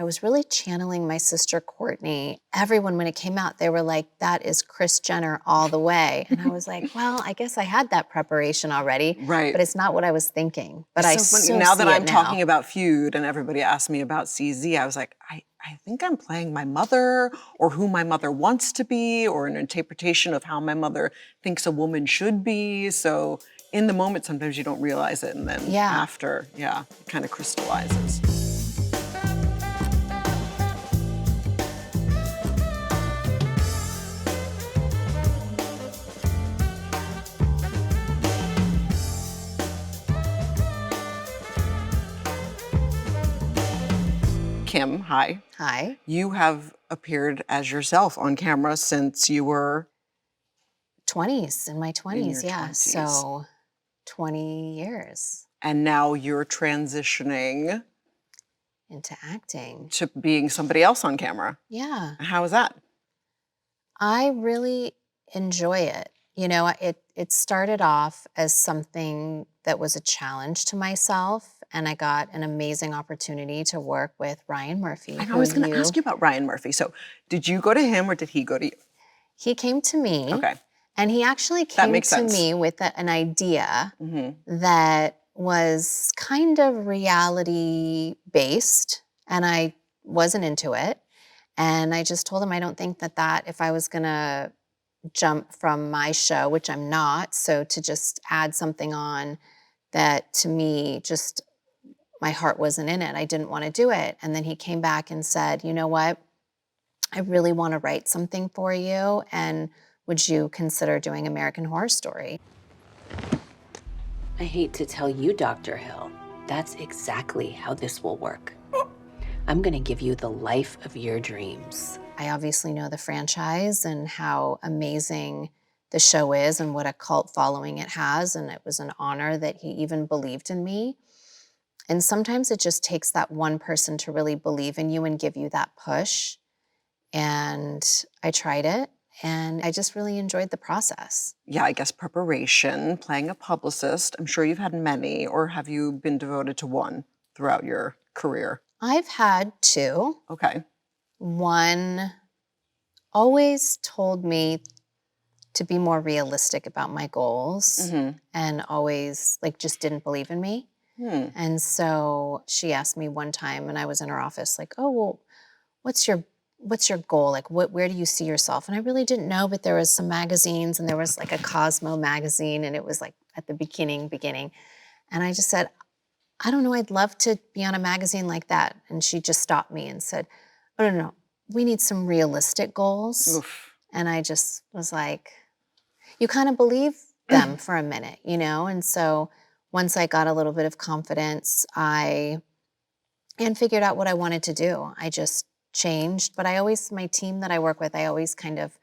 I was really channeling my sister Courtney. Everyone, when it came out, they were like, that is Kris Jenner all the way. And I was like, well, I guess I had that preparation already, Right. but it's not what I was thinking. But It's I so funny. so Now that see it I'm talking about FEUD and everybody asked me about CZ, I was like, I think I'm playing my mother or who my mother wants to be or an interpretation of how my mother thinks a woman should be. So in the moment, sometimes you don't realize it. And then after, it kind of crystallizes. Kim, hi. Hi. You have appeared as yourself on camera since you were 20s, in my 20s, yeah. 20s. So 20 years. And now you're transitioning into acting. To being somebody else on camera. Yeah. How is that? I really enjoy it. You know, it started off as something that was a challenge to myself, and I got an amazing opportunity to work with Ryan Murphy. I was going to ask you about Ryan Murphy. So did you go to him or did he go to you? He came to me. Okay. And he actually came to me with an idea that was kind of reality-based, and I wasn't into it. And I just told him I don't think that if I was going to jump from my show, which I'm not, so to just add something on that to me just my heart wasn't in it. I didn't want to do it. And then he came back and said, you know what? I really want to write something for you, and would you consider doing American Horror Story? I hate to tell you, Dr. Hill, that's exactly how this will work. I'm gonna give you the life of your dreams. I obviously know the franchise and how amazing the show is and what a cult following it has, and it was an honor that he even believed in me. And sometimes it just takes that one person to really believe in you and give you that push. And I tried it, and I just really enjoyed the process. Yeah, I guess preparation, playing a publicist. I'm sure you've had many, or have you been devoted to one throughout your career? I've had two. Okay. One always told me to be more realistic about my goals and always just didn't believe in me. And so she asked me one time, and I was in her office like, oh, well, what's your goal? Like, where do you see yourself? And I really didn't know, but there was some magazines, and there was like a Cosmo magazine, and it was like at the beginning. And I just said, I don't know, I'd love to be on a magazine like that. And she just stopped me and said, oh, no, we need some realistic goals. Oof. And I just was like, you kind of believe them for a minute, you know? And so once I got a little bit of confidence, I figured out what I wanted to do. I just changed, but my team that I work with, I always kind of,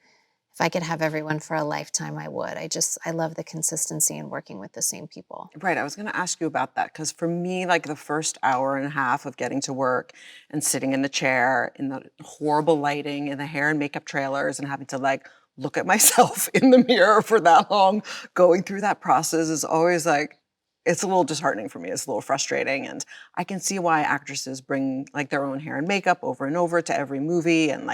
if I could have everyone for a lifetime, I would. I love the consistency in working with the same people. Right, I was gonna ask you about that, because for me, like the first hour and a half of getting to work and sitting in the chair in the horrible lighting in the hair and makeup trailers and having to look at myself in the mirror for that long, going through that process is always it's a little disheartening for me. It's a little frustrating. And I can see why actresses bring their own hair and makeup over and over to every movie and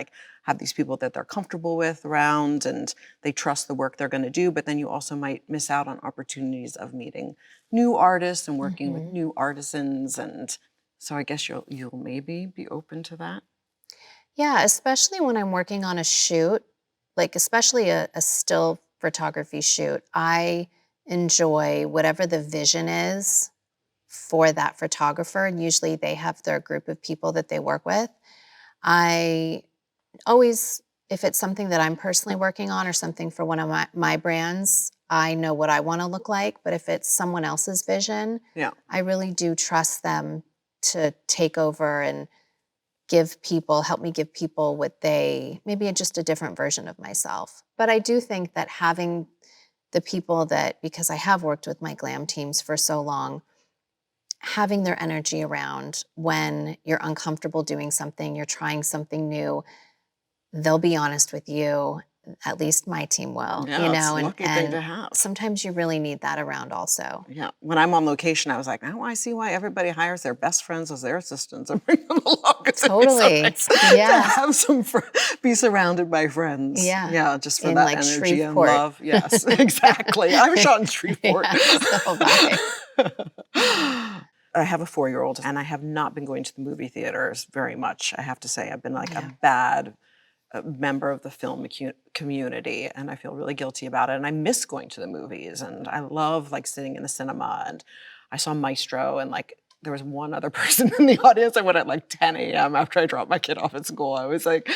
have these people that they're comfortable with around and they trust the work they're gonna do. But then you also might miss out on opportunities of meeting new artists and working with new artisans. And so I guess you'll maybe be open to that. Yeah, especially when I'm working on a shoot, especially a still photography shoot. I enjoy whatever the vision is for that photographer, and usually they have their group of people that they work with. I always, if it's something that I'm personally working on or something for one of my brands, I know what I want to look like, but if it's someone else's vision, I really do trust them to take over and help me give people maybe just a different version of myself. But I do think that having the people because I have worked with my glam teams for so long, having their energy around when you're uncomfortable doing something, you're trying something new, they'll be honest with you. at least my team will, Yeah, it's a and lucky thing to have. sometimes you really need that around also. Yeah, when I'm on location, I was like, now I see why everybody hires their best friends as their assistants and bring them along. 'Cause it'd be so Totally. nice Yeah. to have be surrounded by friends. Yeah. Yeah, just for In, that like, energy and Shreveport. love. Yes, exactly. I was shot in Shreveport. Yeah, so have I. I have a 4-year-old, and I have not been going to the movie theaters very much. I have to say, I've been like Yeah. a bad member of the film community, and I feel really guilty about it. And I miss going to the movies, and I love like sitting in the cinema. And I saw Maestro, and like there was one other person in the audience. I went at like 10 a.m. after I dropped my kid off at school. I was like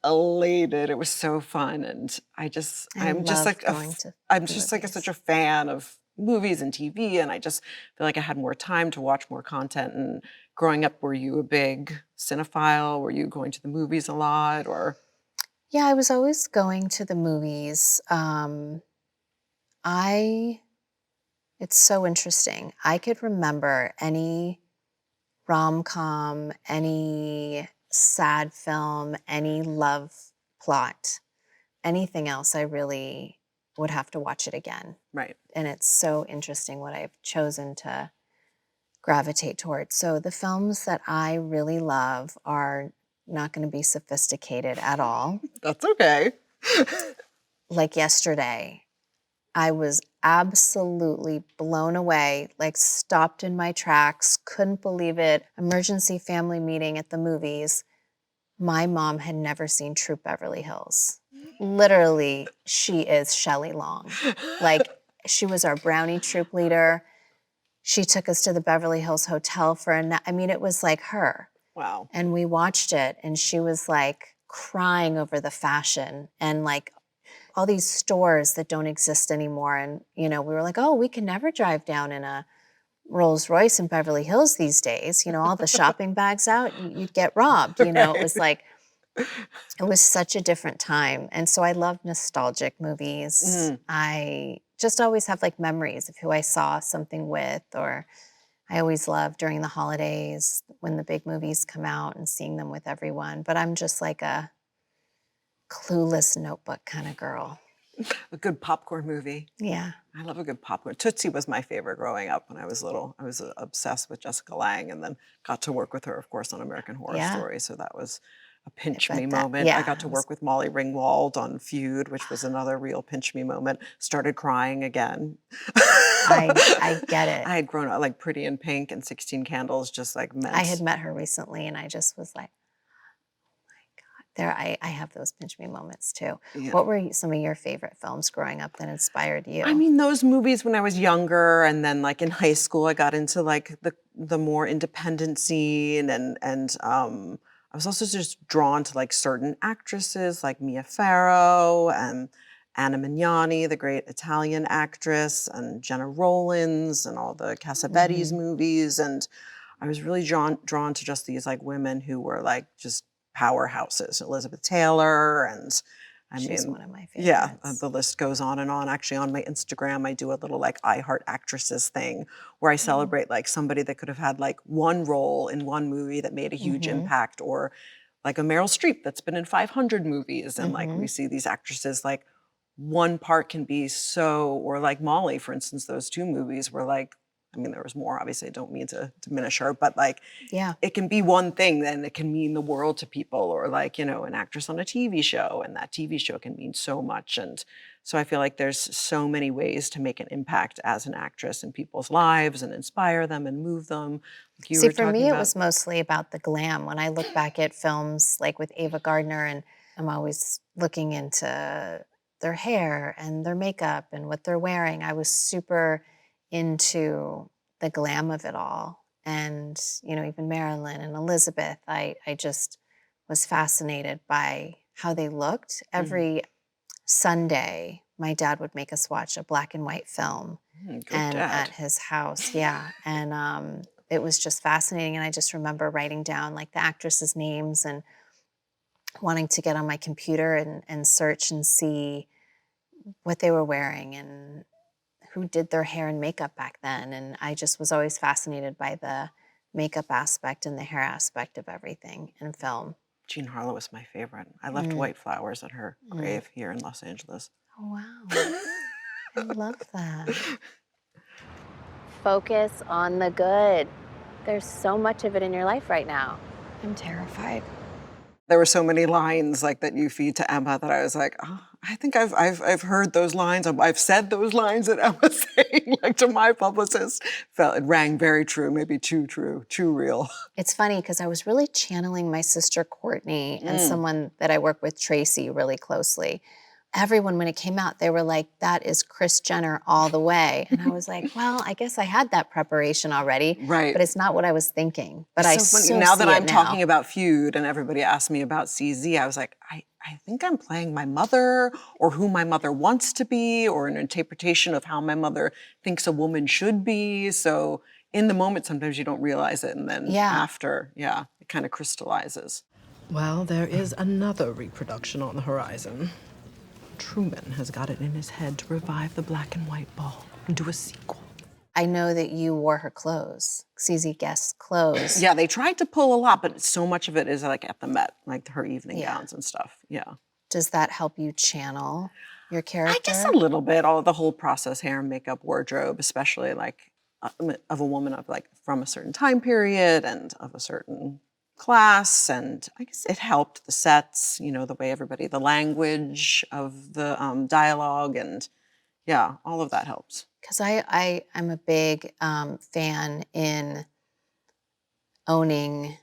elated. It was so fun, and I'm just love like going to I'm just like movies. such a fan of movies and TV, and I just feel like I had more time to watch more content. And growing up, were you a big cinephile? Were you going to the movies a lot, or? Yeah, I was always going to the movies. It's so interesting. I could remember any rom-com, any sad film, any love plot, anything else, I really would have to watch it again. Right. And it's so interesting what I've chosen to gravitate towards. So the films that I really love are not going to be sophisticated at all. That's okay. Like yesterday, I was absolutely blown away, like stopped in my tracks, couldn't believe it. Emergency family meeting at the movies. My mom had never seen Troop Beverly Hills. Literally, she is Shelley Long. Like, she was our brownie troop leader. She took us to the Beverly Hills Hotel for a night. I mean, it was like her. Wow. And we watched it, and she was like crying over the fashion and like all these stores that don't exist anymore. And, we were like, oh, we can never drive down in a Rolls Royce in Beverly Hills these days. All the shopping bags out, you'd get robbed. It was like, it was such a different time. And so I love nostalgic movies. I just always have like memories of who I saw something with, or I always love during the holidays when the big movies come out and seeing them with everyone. But I'm just like a Clueless Notebook kind of girl. A good popcorn movie. Yeah. I love a good popcorn. Tootsie was my favorite growing up when I was little. I was obsessed with Jessica Lange, and then got to work with her, of course, on American Horror Story. So that was a pinch me moment. I got to work with Molly Ringwald on FEUD, which was another real pinch me moment. Started crying again. I get it. I had grown up like Pretty in Pink and 16 Candles, just like meant. I had met her recently, and I just was like, I have those pinch me moments too. Yeah. What were some of your favorite films growing up that inspired you? I mean, those movies when I was younger, and then like in high school, I got into like the more independent scene, and I was also just drawn to like certain actresses like Mia Farrow and Anna Magnani, the great Italian actress, and Jenna Rollins, and all the Cassavetes movies, and I was really drawn to just these like women who were like just powerhouses. Elizabeth Taylor, and she's one of my favorites. Yeah, the list goes on and on. Actually, on my Instagram, I do a little like I Heart Actresses thing where I celebrate like somebody that could have had like one role in one movie that made a huge impact, or like a Meryl Streep that's been in 500 movies. And like we see these actresses, like one part can be so, or like Molly, for instance, those 2 movies were like, I mean, there was more, obviously, I don't mean to diminish her, but like, it can be one thing, then it can mean the world to people, or like, an actress on a TV show, and that TV show can mean so much. And so I feel like there's so many ways to make an impact as an actress in people's lives and inspire them and move them. Like See, for me, it was mostly about the glam. When I look back at films like with Ava Gardner, and I'm always looking into their hair and their makeup and what they're wearing, I was super into the glam of it all. And, even Marilyn and Elizabeth, I just was fascinated by how they looked. Every Sunday, my dad would make us watch a black and white film at his house. Yeah. And it was just fascinating. And I just remember writing down like the actresses' names and wanting to get on my computer and search and see what they were wearing and who did their hair and makeup back then. And I just was always fascinated by the makeup aspect and the hair aspect of everything in film. Jean Harlow was my favorite. I left white flowers at her grave here in Los Angeles. Oh, wow. I love that. Focus on the good. There's so much of it in your life right now. I'm terrified. There were so many lines like that you feed to Emma that I was like, oh, I think I've heard those lines. I've said those lines that Emma's saying like to my publicist. It rang very true, maybe too true, too real. It's funny because I was really channeling my sister Courtney and someone that I work with, Tracy, really closely. Everyone, when it came out, they were like, that is Kris Jenner all the way. And I was like, well, I guess I had that preparation already. Right. But it's not what I was thinking. But I so funny. so Now that see I'm it now. talking about FEUD and everybody asked me about CZ, I was like, I think I'm playing my mother or who my mother wants to be or an interpretation of how my mother thinks a woman should be. So in the moment, sometimes you don't realize it. And then after, it kind of crystallizes. Well, there is another reproduction on the horizon. Truman has got it in his head to revive the black and white ball and do a sequel. I know that you wore her clothes, C.Z Guest clothes. Yeah, they tried to pull a lot, but so much of it is like at the Met, like her evening gowns and stuff. Yeah. Does that help you channel your character? I guess a little bit. All the whole process, hair, makeup, wardrobe, especially like of a woman of like from a certain time period and of a certain class, and I guess it helped the sets, you know, the way everybody, the language of the dialogue, and yeah, all of that helps. Because I'm a big fan in owning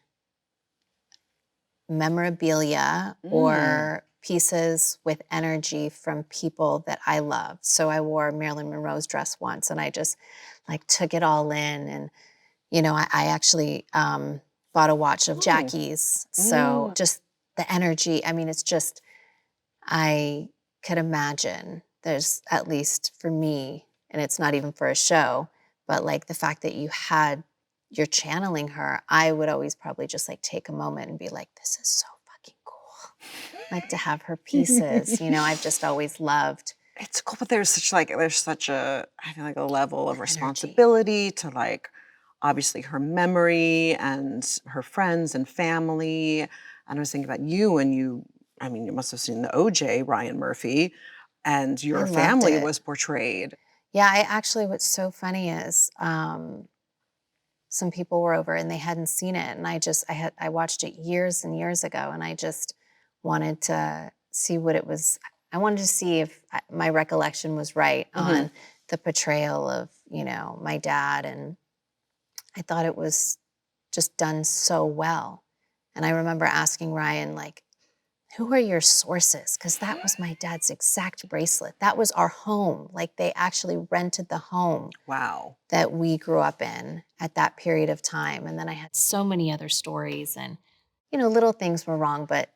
memorabilia or pieces with energy from people that I love. So I wore Marilyn Monroe's dress once, and I just like took it all in, and you know, I actually bought a watch of Jackie's. So just the energy, I mean, it's just, I could imagine there's, at least for me, and it's not even for a show, but like the fact that you're channeling her, I would always probably just like take a moment and be like, this is so fucking cool. Like to have her pieces, you know, I've just always loved. It's cool, but there's such a, I feel like a level of responsibility to like, obviously her memory and her friends and family. And I was thinking about you, and you must have seen the OJ, Ryan Murphy, and your family was portrayed. Yeah, I actually, what's so funny is some people were over and they hadn't seen it. And I watched it years and years ago, and I just wanted to see what it was. I wanted to see if my recollection was right on the portrayal of, you know, my dad. And I thought it was just done so well. And I remember asking Ryan, like, who are your sources? Because that was my dad's exact bracelet. That was our home. Like, they actually rented the home. Wow. That we grew up in at that period of time. And then I had so many other stories, and, you know, little things were wrong, but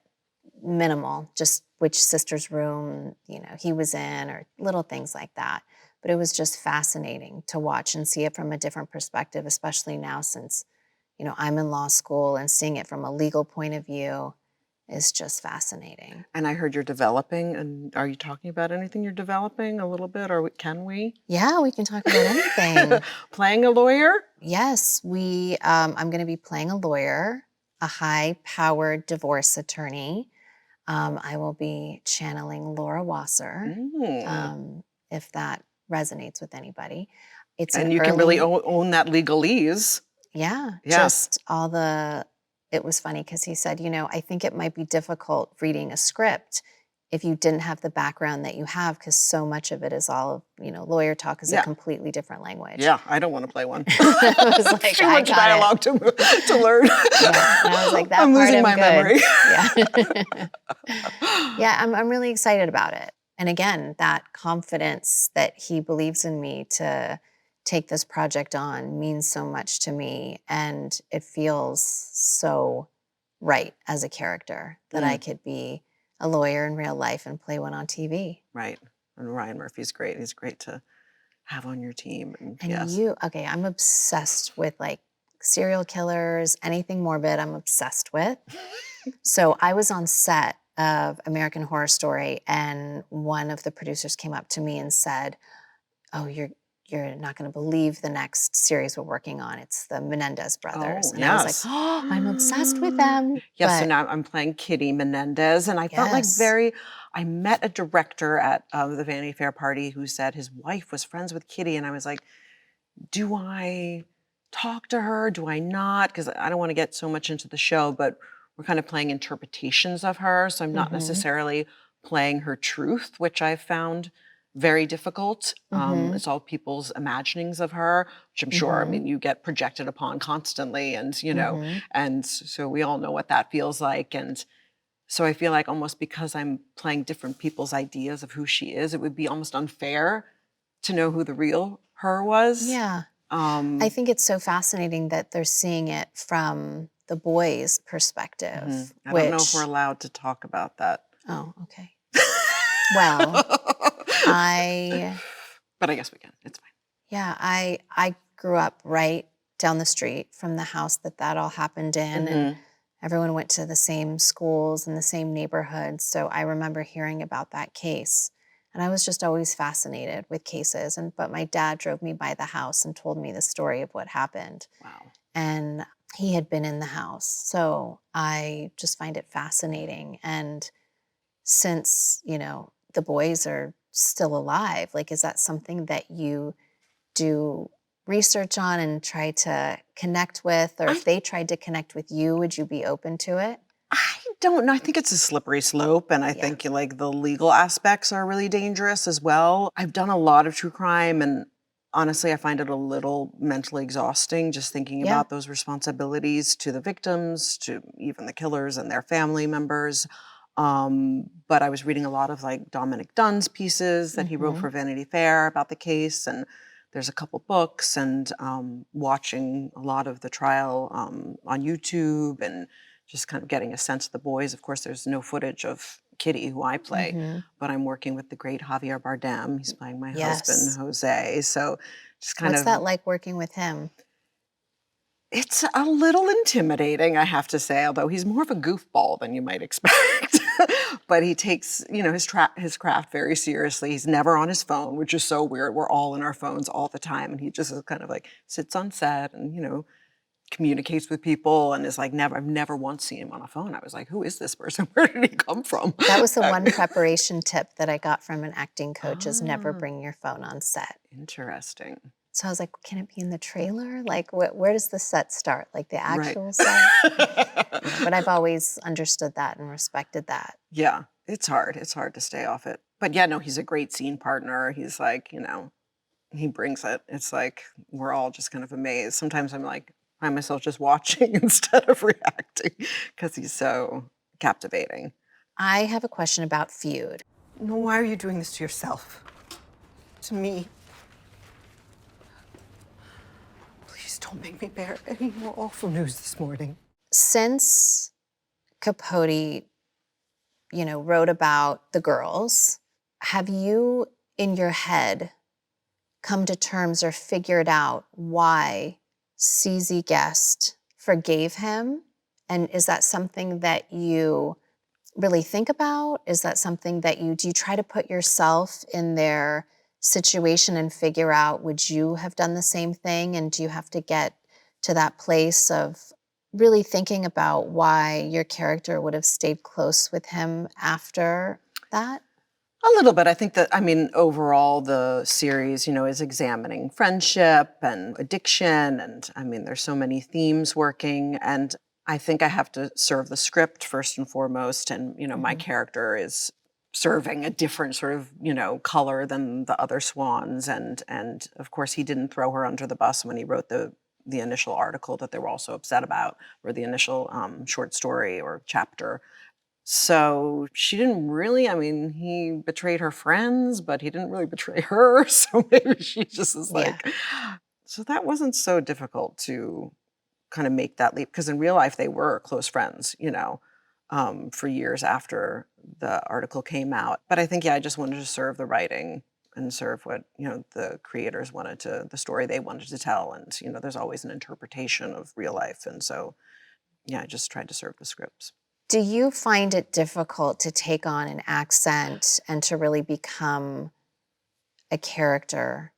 minimal, just which sister's room, you know, he was in, or little things like that. But it was just fascinating to watch and see it from a different perspective, especially now since, you know, I'm in law school, and seeing it from a legal point of view is just fascinating. And I heard you're developing, and are you talking about anything you're developing a little bit, or can we? Yeah, we can talk about anything. Playing a lawyer? Yes, I'm going to be playing a lawyer, a high-powered divorce attorney. I will be channeling Laura Wasser, if that resonates with anybody. And you can really own that legalese. Yeah, just it was funny because he said, you know, I think it might be difficult reading a script if you didn't have the background that you have, because so much of it is all, you know, lawyer talk is a completely different language. Yeah, I don't want to play one. I was like, too much dialogue to learn. Yeah, and I was like, I'm losing my memory. Yeah, yeah, I'm really excited about it. And again, that confidence that he believes in me to take this project on means so much to me, and it feels so right as a character that I could be a lawyer in real life and play one on TV. Right. And Ryan Murphy's great. He's great to have on your team. And I'm obsessed with like serial killers, anything morbid, I'm obsessed with. So I was on set of American Horror Story, and one of the producers came up to me and said, oh, you're you're not going to believe the next series we're working on. It's the Menendez brothers. Oh, And I was like, yes. oh, I'm obsessed with them. Yeah, so But now I'm playing Kitty Menendez, and I felt like yes. I met a director at the Vanity Fair party who said his wife was friends with Kitty, and I was like, do I talk to her? Do I not? Because I don't want to get so much into the show, but we're kind of playing interpretations of her, so I'm not necessarily playing her truth, which I've found very difficult. It's all people's imaginings of her, which I'm sure, I mean, you get projected upon constantly, and and so we all know what that feels like. And so I feel like almost because I'm playing different people's ideas of who she is, it would be almost unfair to know who the real her was. Yeah. I think it's so fascinating that they're seeing it from the boys' perspective. I don't know if we're allowed to talk about that. Oh, okay. Well, but I guess we can. It's fine. Yeah, I grew up right down the street from the house that all happened in, and everyone went to the same schools and the same neighborhoods. So I remember hearing about that case, and I was just always fascinated with cases. But my dad drove me by the house and told me the story of what happened. Wow. And he had been in the house, so I just find it fascinating. And since the boys are still alive, like, is that something that you do research on and try to connect with, or if they tried to connect with you, would you be open to it? I don't know. I think it's a slippery slope, and I think like the legal aspects are really dangerous as well. I've done a lot of true crime, and honestly, I find it a little mentally exhausting just thinking about those responsibilities to the victims, to even the killers and their family members. But I was reading a lot of like Dominic Dunn's pieces that he wrote for Vanity Fair about the case, and there's a couple books, and watching a lot of the trial on YouTube, and just kind of getting a sense of the boys. Of course, there's no footage of Kitty, who I play, but I'm working with the great Javier Bardem. He's playing my husband, Jose. So just kind What's of... that like working with him? It's a little intimidating, I have to say, although he's more of a goofball than you might expect. But he takes, his craft very seriously. He's never on his phone, which is so weird. We're all in our phones all the time, and he just is kind of like sits on set and, communicates with people, and is like I've never once seen him on a phone. I was like, who is this person? Where did he come from? That was the one preparation tip that I got from an acting coach, is never bring your phone on set. Interesting. So I was like, can it be in the trailer? Like, where does the set start? Like the actual set? But I've always understood that and respected that. Yeah, it's hard. It's hard to stay off it. But yeah, no, he's a great scene partner. He's like, he brings it. It's like we're all just kind of amazed. Sometimes I'm like, find myself just watching instead of reacting because he's so captivating. I have a question about FEUD. No, why are you doing this to yourself? To me? Please don't make me bear any more awful news this morning. Since Capote, wrote about the girls, have you in your head come to terms or figured out why C.Z Guest forgave him? And is that something that you really think about? Is that something that do you try to put yourself in their situation and figure out, would you have done the same thing? And do you have to get to that place of really thinking about why your character would have stayed close with him after that? A little bit. I think that, overall the series, is examining friendship and addiction. And there's so many themes working. And I think I have to serve the script first and foremost. And, my character is serving a different sort of, color than the other Swans. And of course, he didn't throw her under the bus when he wrote the initial article that they were all so upset about, or the initial short story or chapter. So she didn't really, he betrayed her friends, but he didn't really betray her. So maybe she just is like, so that wasn't so difficult to kind of make that leap. Because in real life, they were close friends, for years after the article came out. But I think, I just wanted to serve the writing and serve what, the creators the story they wanted to tell. And, there's always an interpretation of real life. And so, I just tried to serve the scripts. Do you find it difficult to take on an accent and to really become a character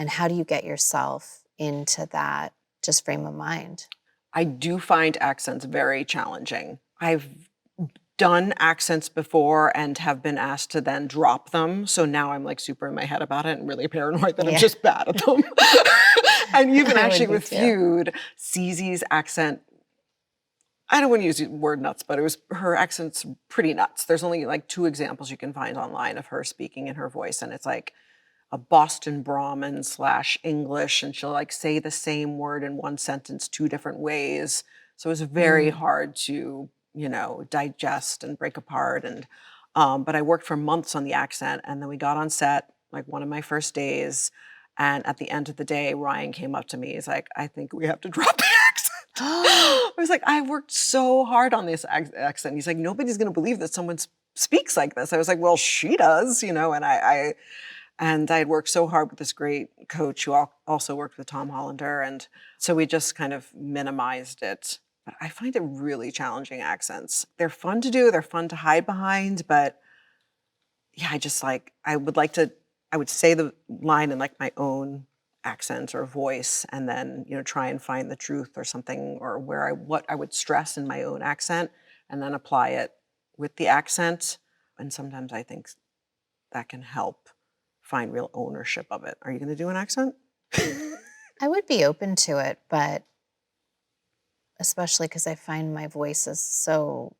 And how do you get yourself into that just frame of mind? I do find accents very challenging. I've done accents before and have been asked to then drop them. So now I'm like super in my head about it and really paranoid that I'm Yeah. just bad at them. And even I would actually be with too. FEUD, CZ's accent, I don't want to use the word nuts, but her accent's pretty nuts. There's only like 2 examples you can find online of her speaking in her voice. And it's like a Boston Brahmin / English. And she'll like say the same word in one sentence 2 different ways. So it's very hard to, digest and break apart. And, but I worked for months on the accent, and then we got on set, like one of my first days. And at the end of the day, Ryan came up to me. He's like, I think we have to drop the accent. I was like, I worked so hard on this accent. He's like, nobody's going to believe that someone speaks like this. I was like, well, she does, and I had worked so hard with this great coach who also worked with Tom Hollander. And so we just kind of minimized it. But I find it really challenging accents. They're fun to do. They're fun to hide behind. But yeah, I would say the line in like my own accent or voice, and then, try and find the truth or something, or what I would stress in my own accent, and then apply it with the accent. And sometimes I think that can help find real ownership of it. Are you going to do an accent? I would be open to it, but especially because I find my voice is so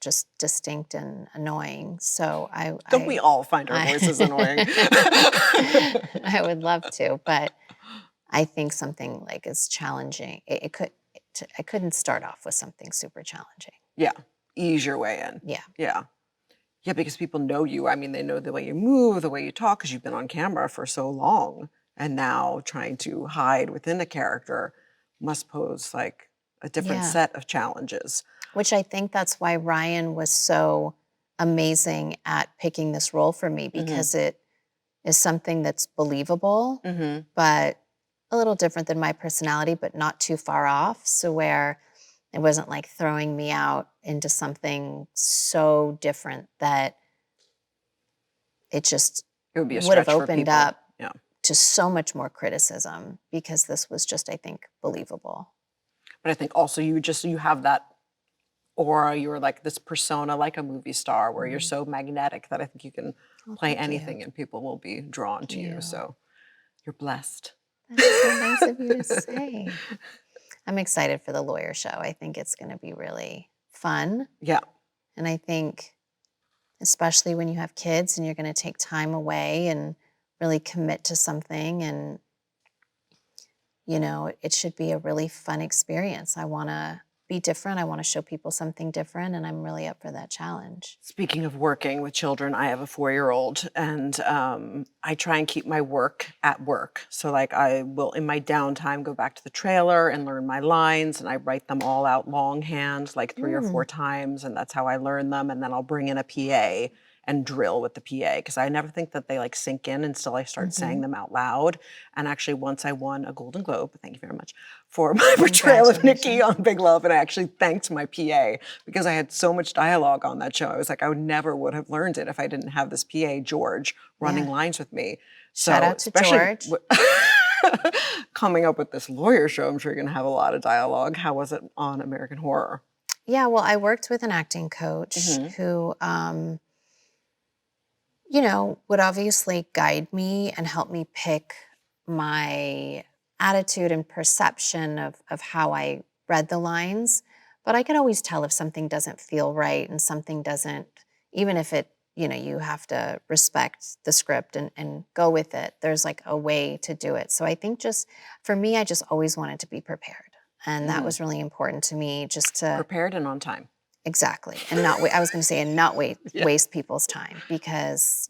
just distinct and annoying. So Don't we all find our voices annoying? I would love to, but I think something like is challenging. I couldn't start off with something super challenging. Yeah, ease your way in. Yeah. Yeah. Yeah, because people know you. I mean, they know the way you move, the way you talk, because you've been on camera for so long. And now trying to hide within a character must pose like a different Yeah. set of challenges. Which I think that's why Ryan was so amazing at picking this role for me, because it is something that's believable, but a little different than my personality, but not too far off. So where it wasn't like throwing me out into something so different that it would be a would stretch have for opened people. up Yeah. to so much more criticism, because this was just, I think, believable. But I think also you have that aura. You're like this persona, like a movie star, where you're so magnetic that I think you can play thank you. anything and people will be drawn to you. So you're blessed. That's so nice of you to say. I'm excited for the lawyer show. I think it's going to be really fun. Yeah. And I think, especially when you have kids and you're going to take time away and really commit to something, and, it should be a really fun experience. I want to be different. I want to show people something different, and I'm really up for that challenge. Speaking of working with children, I have a 4-year-old, and I try and keep my work at work. So like I will, in my downtime, go back to the trailer and learn my lines, and I write them all out longhand, like 3 or 4 times, and that's how I learn them. And then I'll bring in a PA and drill with the PA, because I never think that they like sink in until I start saying them out loud. And actually, once I won a Golden Globe, thank you very much, for my portrayal of Nikki on Big Love, and I actually thanked my PA because I had so much dialogue on that show. I was like, I would have learned it if I didn't have this PA, George, running lines with me. So Shout out to George. Coming up with this lawyer show, I'm sure you're going to have a lot of dialogue. How was it on American Horror? Yeah, well, I worked with an acting coach who, would obviously guide me and help me pick my attitude and perception of how I read the lines. But I could always tell if something doesn't feel right and something doesn't, even if it, you have to respect the script and go with it. There's like a way to do it. So I think for me, I just always wanted to be prepared. And that was really important to me, just to... Prepared and on time. Exactly. And not waste people's time, because,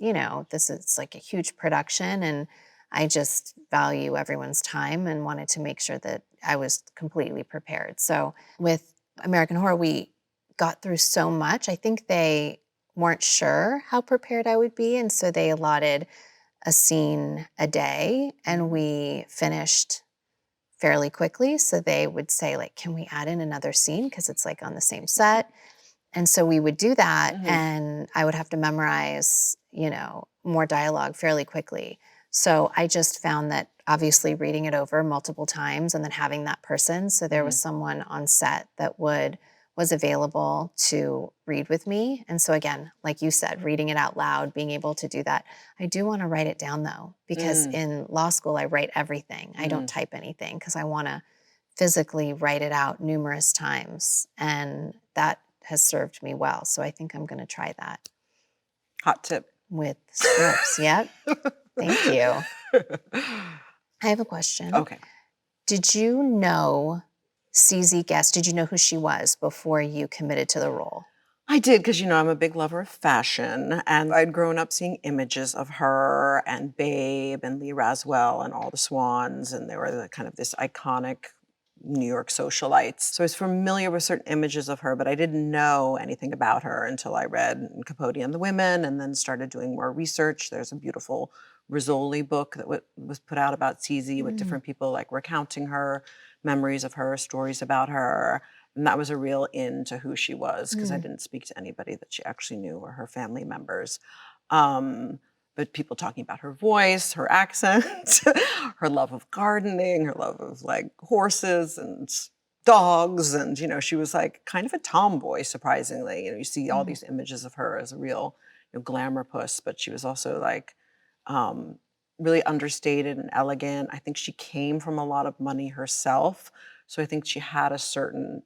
this is like a huge production, and I just value everyone's time and wanted to make sure that I was completely prepared. So with American Horror, we got through so much. I think they weren't sure how prepared I would be, and so they allotted a scene a day, and we finished fairly quickly. So they would say, like, can we add in another scene? Because it's like on the same set. And so we would do that, and I would have to memorize, more dialogue fairly quickly. So I just found that obviously reading it over multiple times and then having that person. So there was someone on set that was available to read with me. And so again, like you said, reading it out loud, being able to do that. I do want to write it down though, because in law school, I write everything. I don't type anything because I want to physically write it out numerous times. And that has served me well. So I think I'm going to try that. Hot tip. With scripts. Yep. Thank you. I have a question. Okay. Did you know C.Z Guest? Did you know who she was before you committed to the role? I did, because, I'm a big lover of fashion, and I'd grown up seeing images of her and Babe and Lee Raswell and all the Swans, and they were kind of this iconic New York socialites. So I was familiar with certain images of her, but I didn't know anything about her until I read Capote and the Women and then started doing more research. There's a beautiful Rizzoli book that was put out about CZ with different people like recounting her memories of her, stories about her. And that was a real in to who she was, because I didn't speak to anybody that she actually knew or her family members. But people talking about her voice, her accent, her love of gardening, her love of like horses and dogs. And, she was like kind of a tomboy, surprisingly. You see all these images of her as a real glamour puss, but she was also like really understated and elegant. I think she came from a lot of money herself. So I think she had a certain,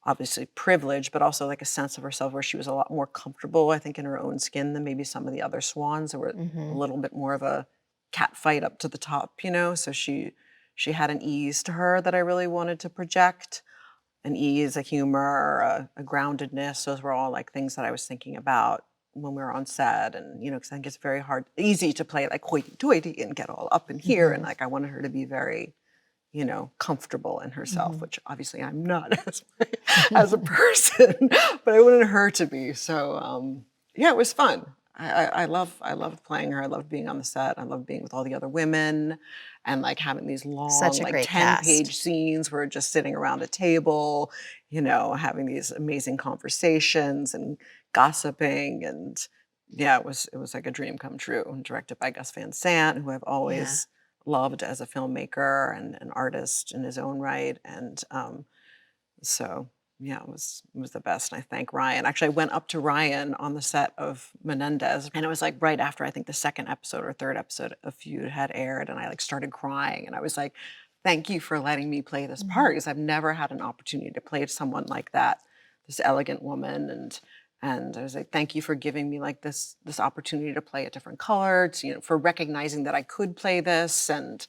obviously privilege, but also like a sense of herself where she was a lot more comfortable, I think, in her own skin than maybe some of the other Swans who were a little bit more of a cat fight up to the top, So she had an ease to her that I really wanted to project. An ease, a humor, a groundedness. Those were all like things that I was thinking about when we were on set. And, because I think it's very easy to play like hoity-toity and get all up in here. And like, I wanted her to be very, comfortable in herself, which obviously I'm not as a person, but I wanted her to be. So it was fun. I loved playing her. I loved being on the set. I loved being with all the other women and like having these long, like 10-page scenes where we're just sitting around a table, having these amazing conversations and gossiping. And it was like a dream come true. And directed by Gus Van Sant, who I've always loved as a filmmaker and an artist in his own right. And it was the best. And I thank Ryan. Actually, I went up to Ryan on the set of Menendez, and it was like right after I think the second episode or third episode of FEUD had aired, and I like started crying, and I was like, "Thank you for letting me play this part, because I've never had an opportunity to play someone like that, this elegant woman." And I was like, "Thank you for giving me like this opportunity to play a different color, for recognizing that I could play this." And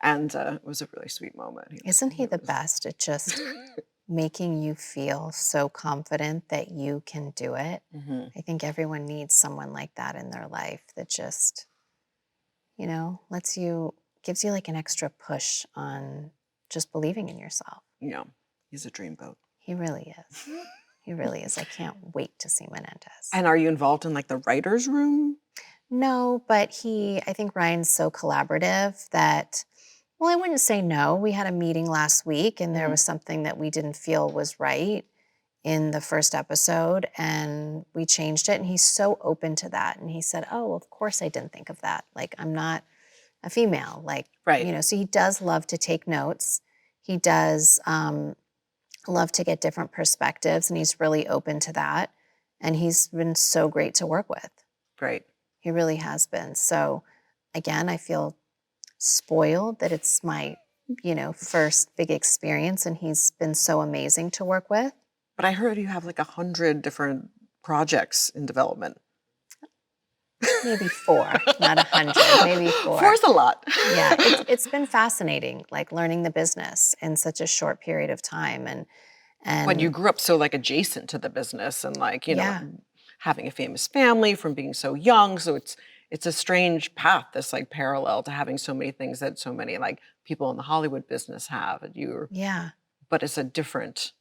it was a really sweet moment. Isn't he the best at just making you feel so confident that you can do it? I think everyone needs someone like that in their life that just, gives you like an extra push on just believing in yourself. Yeah, he's a dreamboat. He really is. He really is. I can't wait to see Menendez. And are you involved in like the writer's room? No, but I think Ryan's so collaborative that, well, I wouldn't say no. We had a meeting last week and there was something that we didn't feel was right in the first episode, and we changed it, and he's so open to that. And he said, "Oh, of course I didn't think of that. Like, I'm not a female." Like, so he does love to take notes. He does love to get different perspectives, and he's really open to that. And he's been so great to work with. Great. He really has been. So again, I feel spoiled that it's my, first big experience, and he's been so amazing to work with. But I heard you have like 100 different projects in development. Maybe 4, not 100, maybe 4. 4's a lot. Yeah, it's been fascinating, like learning the business in such a short period of time. And when you grew up so like adjacent to the business and like, having a famous family from being so young. So it's a strange path, this like parallel to having so many things that so many like people in the Hollywood business have. And but it's a different,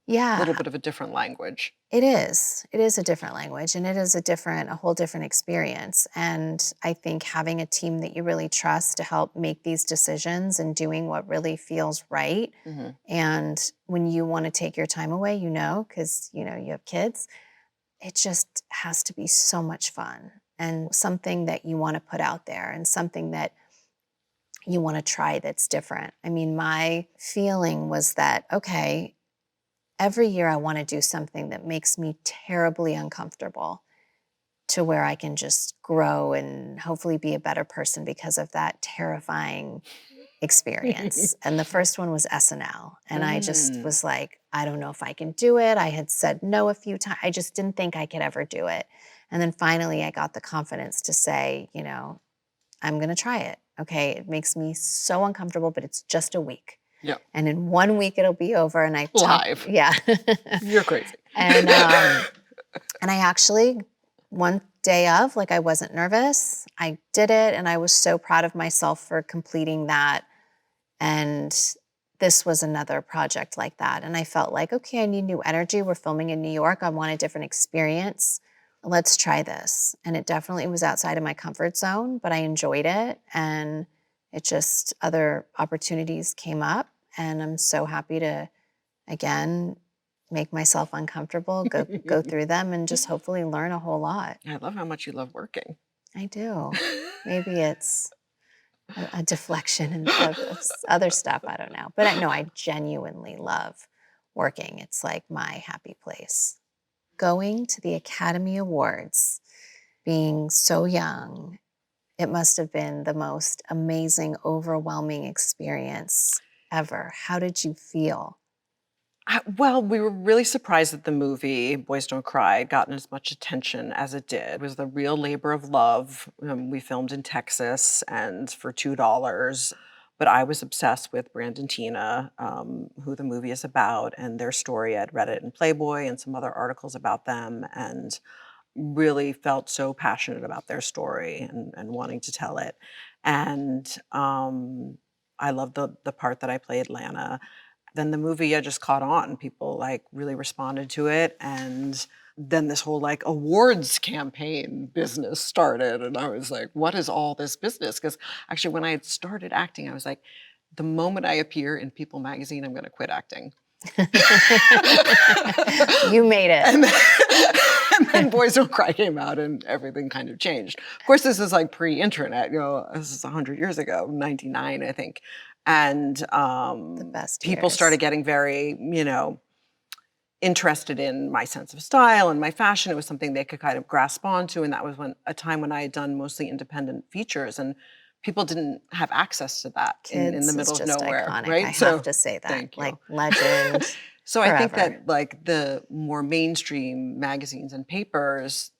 little bit of a different language. It is a different language, and it is a whole different experience. And I think having a team that you really trust to help make these decisions and doing what really feels right. And when you want to take your time away, because, you have kids, it just has to be so much fun. and something that you want to put out there and something that you want to try that's different. I mean, my feeling was that, okay, every year I want to do something that makes me terribly uncomfortable to where I can just grow and hopefully be a better person because of that terrifying experience. And the first one was SNL. And I just was like, I don't know if I can do it. I had said no a few times. I just didn't think I could ever do it. And then finally I got the confidence to say, you know, I'm going to try it. Okay, it makes me so uncomfortable, but it's just a week. Yeah. And in 1 week it'll be over. And I Live. Yeah. You're crazy. And I actually, one day of, like, I wasn't nervous. I did it, and I was so proud of myself for completing that. And this was another project like that. And I felt like, okay, I need new energy. We're filming in New York. I want a different experience. Let's try this. And it definitely was outside of my comfort zone, but I enjoyed it. And it just, other opportunities came up. And I'm so happy to, again, make myself uncomfortable, go through them, and just hopefully learn a whole lot. I love how much you love working. I do. Maybe it's a deflection of other stuff. I don't know. But I know I genuinely love working. It's like my happy place. Going to the Academy Awards, being so young, it must have been the most amazing, overwhelming experience ever. How did you feel? Well, we were really surprised that the movie Boys Don't Cry had gotten as much attention as it did. It was the real labor of love. We filmed in Texas and for $2. But I was obsessed with Brand and Tina, who the movie is about, and their story. I'd read it in Playboy and some other articles about them, and really felt so passionate about their story and wanting to tell it. And I loved the part that I played, Lana. Then the movie, I just caught on. People like really responded to it. And then this whole like awards campaign business started. And I was like, what is all this business? Because actually when I had started acting, I was like, the moment I appear in People magazine, I'm going to quit acting. You made it. And then Boys Don't Cry came out and everything kind of changed. Of course, this is like pre-internet, this is 100 years ago, 99, I think. And The best people years. started getting very, interested in my sense of style and my fashion. It was something they could kind of grasp onto. And that was a time when I had done mostly independent features, and people didn't have access to that in the middle of nowhere. Iconic. Right? I have to say that. Thank you. Like, legend. So I think forever. that like the more mainstream magazines and papers,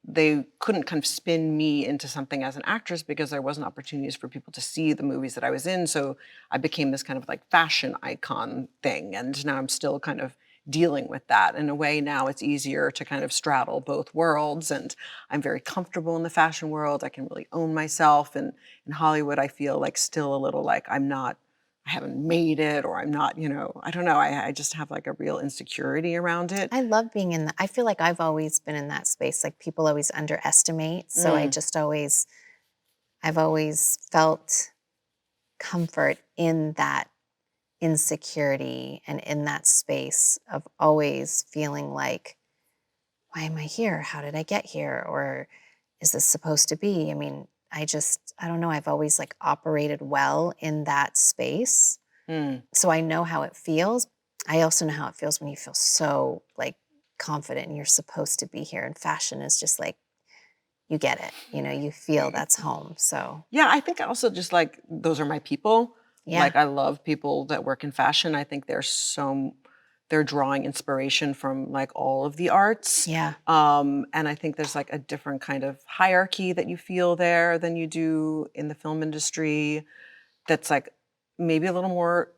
they couldn't kind of spin me into something as an actress because there wasn't opportunities for people to see the movies that I was in. So I became this kind of like fashion icon thing. And now I'm still kind of dealing with that. In a way, now it's easier to kind of straddle both worlds. And I'm very comfortable in the fashion world. I can really own myself. And in Hollywood, I feel like still a little like I haven't made it, or I'm not, I don't know. I just have like a real insecurity around it. I love being in that. I feel like I've always been in that space. Like, people always underestimate. So I've always felt comfort in that insecurity and in that space of always feeling like, why am I here? How did I get here? Or is this supposed to be? I mean, I don't know. I've always like operated well in that space. So I know how it feels. I also know how it feels when you feel so like confident and you're supposed to be here. And fashion is just like, you get it. You feel that's home. So yeah, I think also just like those are my people. yeah. Like I love people that work in fashion. I think they're drawing inspiration from like all of the arts. Yeah. And I think there's like a different kind of hierarchy that you feel there than you do in the film industry. That's like maybe a little more,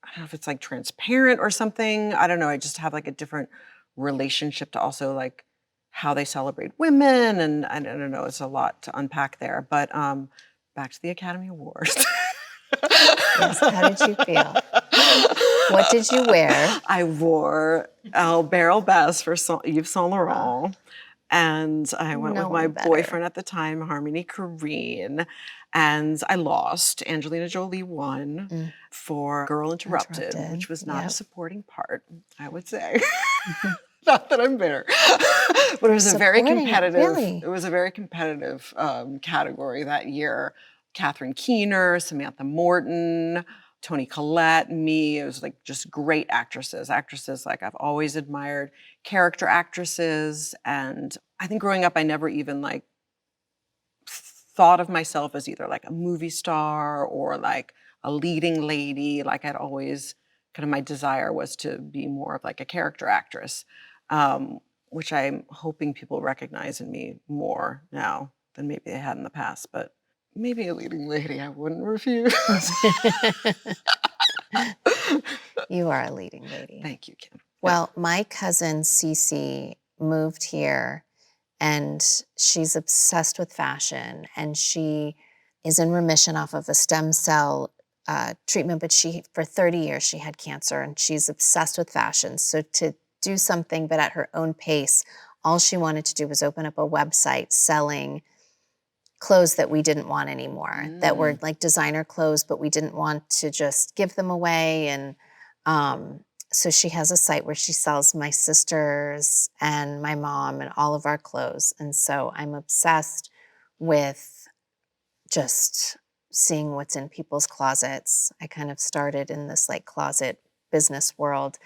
I don't know if it's like transparent or something. I don't know. I just have like a different relationship to also like how they celebrate women. And I don't know, it's a lot to unpack there. But back to the Academy Awards. Yes. How did you feel? What did you wear? I wore Barrel Bass for Yves Saint Laurent. And I went No with my one better. boyfriend at the time, Harmony Korine. And I lost. Angelina Jolie won for Girl Interrupted, which was not a supporting part, I would say. Not that I'm bitter. But it was a very supporting it, competitive. really. It was a very competitive category that year. Catherine Keener, Samantha Morton, Toni Collette, me. It was like just great actresses. Actresses like I've always admired, character actresses. And I think growing up, I never even like thought of myself as either like a movie star or like a leading lady. Like I'd always kind of my desire was to be more of like a character actress, which I'm hoping people recognize in me more now than maybe they had in the past. But maybe a leading lady, I wouldn't refuse. You are a leading lady. Thank you, Kim. Well, my cousin Cece moved here and she's obsessed with fashion and she is in remission off of a stem cell treatment, but for 30 years she had cancer and she's obsessed with fashion. So to do something but at her own pace, all she wanted to do was open up a website selling clothes that we didn't want anymore, that were like designer clothes, but we didn't want to just give them away. And so she has a site where she sells my sisters and my mom and all of our clothes. And so I'm obsessed with just seeing what's in people's closets. I kind of started in this like closet business world.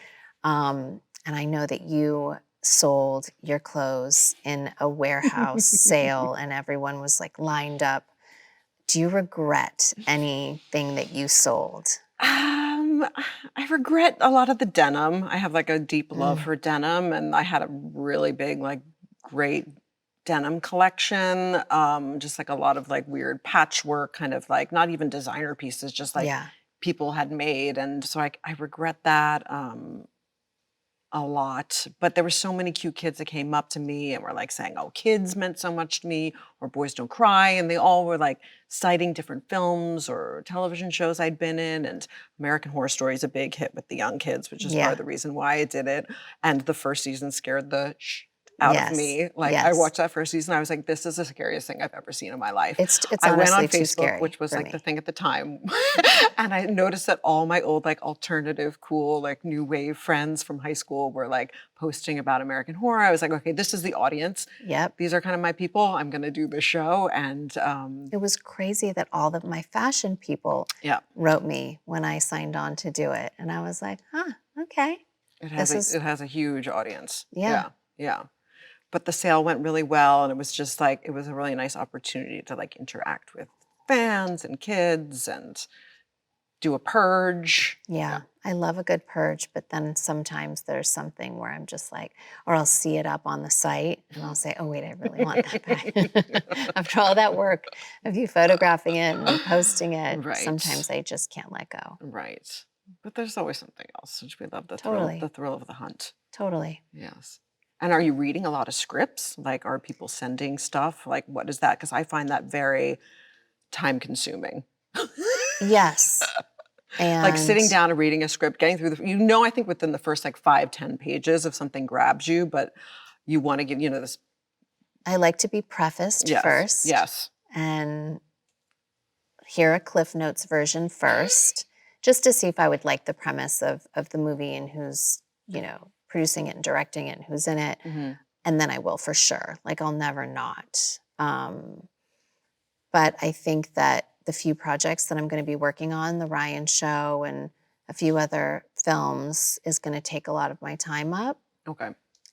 And I know that you sold your clothes in a warehouse sale and everyone was like lined up. Do you regret anything that you sold? I regret a lot of the denim. I have like a deep love for denim and I had a really big, like great denim collection. Just like a lot of like weird patchwork, kind of like not even designer pieces, just like people had made. And so I regret that. A lot, but there were so many cute kids that came up to me and were like saying, oh, kids meant so much to me, or Boys Don't Cry. And they all were like citing different films or television shows I'd been in. And American Horror Story is a big hit with the young kids, which is part of the reason why I did it. And the first season scared the out of me. Like I watched that first season, I was like, this is the scariest thing I've ever seen in my life. It's I went on honestly too Facebook, scary which was for like me. the thing at the time. And I noticed that all my old like alternative, cool, like new wave friends from high school were like posting about American Horror. I was like, okay, this is the audience. Yep. These are kind of my people. I'm gonna do the show. And it was crazy that all of my fashion people wrote me when I signed on to do it. And I was like, huh, okay. It has a huge audience. Yeah. But the sale went really well, and it was just like, it was a really nice opportunity to like interact with fans and kids and do a purge. Yeah, I love a good purge, but then sometimes there's something where I'm just like, or I'll see it up on the site and I'll say, oh wait, I really want that back. After all that work of you photographing it and posting it, sometimes I just can't let go. Right. But there's always something else, which we love, the thrill of the hunt. Totally. Yes. And are you reading a lot of scripts? Like, are people sending stuff? Like, what is that? Because I find that very time consuming. Yes. And like sitting down and reading a script, getting through I think within the first like 5-10 pages if something grabs you, but you want to give, this. I like to be prefaced first. Yes. And hear a Cliff Notes version first, just to see if I would like the premise of the movie and who's, producing it and directing it and who's in it. Mm-hmm. And then I will for sure. Like I'll never not. But I think that the few projects that I'm going to be working on, The Ryan Show and a few other films, is going to take a lot of my time up. Okay.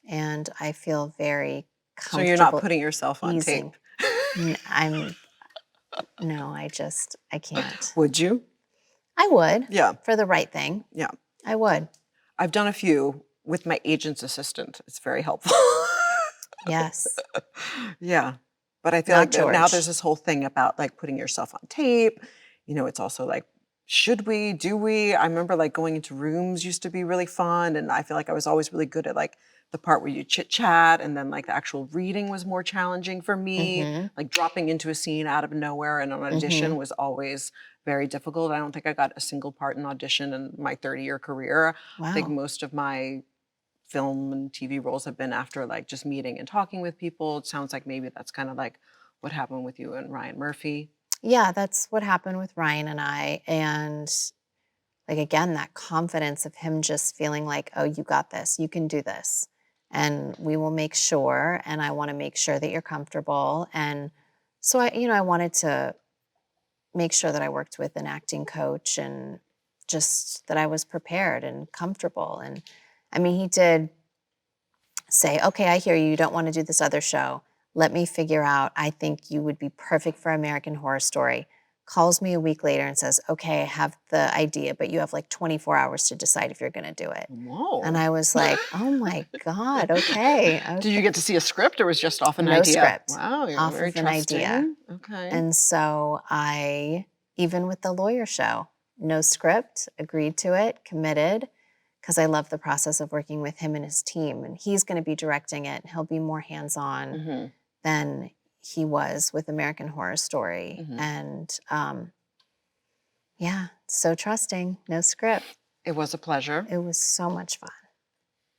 And I feel very comfortable. So you're not putting yourself on tape? No, I can't. Would you? I would. Yeah. For the right thing. Yeah. I would. I've done a few with my agent's assistant. It's very helpful. Yes. Yeah. But I feel like now there's this whole thing about like putting yourself on tape. It's also like, should we, do we? I remember like going into rooms used to be really fun. And I feel like I was always really good at like the part where you chit chat, and then like the actual reading was more challenging for me. Mm-hmm. Like dropping into a scene out of nowhere and an audition was always very difficult. I don't think I got a single part in audition in my 30-year career. Wow. I think most of my film and TV roles have been after like just meeting and talking with people. It sounds like maybe that's kind of like what happened with you and Ryan Murphy. Yeah, that's what happened with Ryan and I. And like, again, that confidence of him just feeling like, oh, you got this, you can do this. and we will make sure, and I want to make sure that you're comfortable. And so I wanted to make sure that I worked with an acting coach and just that I was prepared and comfortable. And I mean, he did say, okay, I hear you don't want to do this other show. Let me figure out, I think you would be perfect for American Horror Story. Calls me a week later and says, okay, I have the idea, but you have like 24 hours to decide if you're going to do it. Whoa. And I was like, oh my God, okay. Did you get to see a script or was just off an No idea? script. Wow, you're Off very of an trusting. idea. Okay. And so even with the lawyer show, no script, agreed to it, committed, because I love the process of working with him and his team. And he's going to be directing it. He'll be more hands-on than he was with American Horror Story. And yeah, so trusting, no script. It was a pleasure. It was so much fun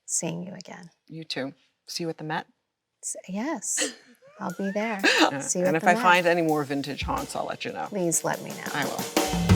seeing you again. You too. See you at the Met. Yes, I'll be there. See you And at if the I Met. find any more vintage haunts, I'll let you know. Please let me know. I will.